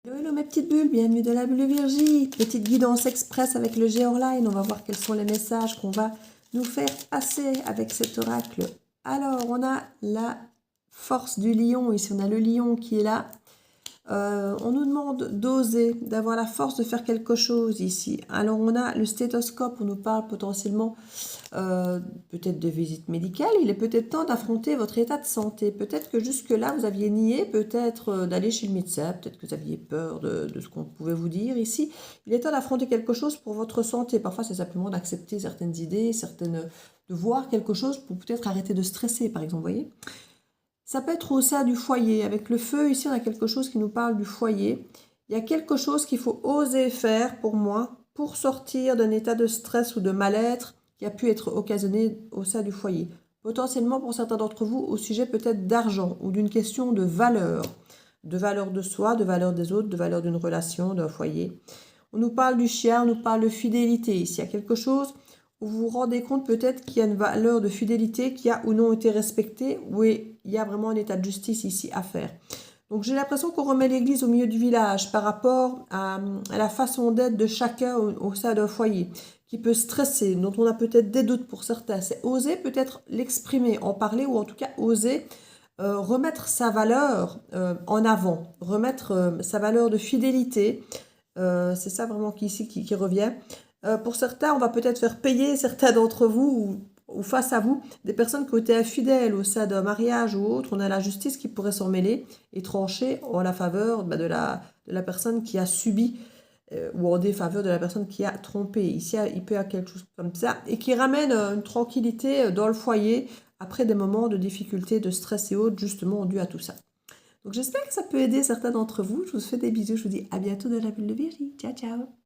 Hello, hello mes petites bulles, bienvenue dans la bulle de Virgie. Petite guidance express avec le Géorline. On va voir quels sont les messages qu'on va nous faire passer avec cet oracle. Alors, on a la force du lion. Ici, on a le lion qui est là. On nous demande d'oser, d'avoir la force de faire quelque chose ici. Alors, on a le stéthoscope. On nous parle potentiellement peut-être de visite médicale. Il est peut-être temps d'affronter votre état de santé. Peut-être que jusque-là, vous aviez nié peut-être d'aller chez le médecin. Peut-être que vous aviez peur de ce qu'on pouvait vous dire ici. Il est temps d'affronter quelque chose pour votre santé. Parfois, c'est simplement d'accepter certaines idées, de voir quelque chose pour peut-être arrêter de stresser, par exemple, vous voyez. Ça peut être au sein du foyer. Avec le feu, ici, on a quelque chose qui nous parle du foyer. Il y a quelque chose qu'il faut oser faire pour moi, pour sortir d'un état de stress ou de mal-être qui a pu être occasionné au sein du foyer. Potentiellement, pour certains d'entre vous, au sujet peut-être d'argent ou d'une question de valeur de soi, de valeur des autres, de valeur d'une relation, d'un foyer. On nous parle du chien, on nous parle de fidélité. Ici, il y a quelque chose où vous vous rendez compte peut-être qu'il y a une valeur de fidélité qui a ou non été respectée, ou il y a vraiment un état de justice ici à faire. Donc j'ai l'impression qu'on remet l'église au milieu du village par rapport à la façon d'être de chacun au sein d'un foyer, qui peut stresser, dont on a peut-être des doutes pour certains. C'est oser peut-être l'exprimer, en parler, ou en tout cas oser remettre sa valeur en avant, remettre sa valeur de fidélité. C'est ça vraiment qui revient. Pour certains, on va peut-être faire payer certains d'entre vous ou face à vous des personnes qui ont été infidèles au sein d'un mariage ou autre. On a la justice qui pourrait s'en mêler et trancher en la faveur de la personne qui a subi ou en défaveur de la personne qui a trompé. Ici, il peut y avoir quelque chose comme ça et qui ramène une tranquillité dans le foyer après des moments de difficulté, de stress et autres, justement dû à tout ça. Donc j'espère que ça peut aider certains d'entre vous. Je vous fais des bisous. Je vous dis à bientôt dans la bulle de Virgie. Ciao, ciao.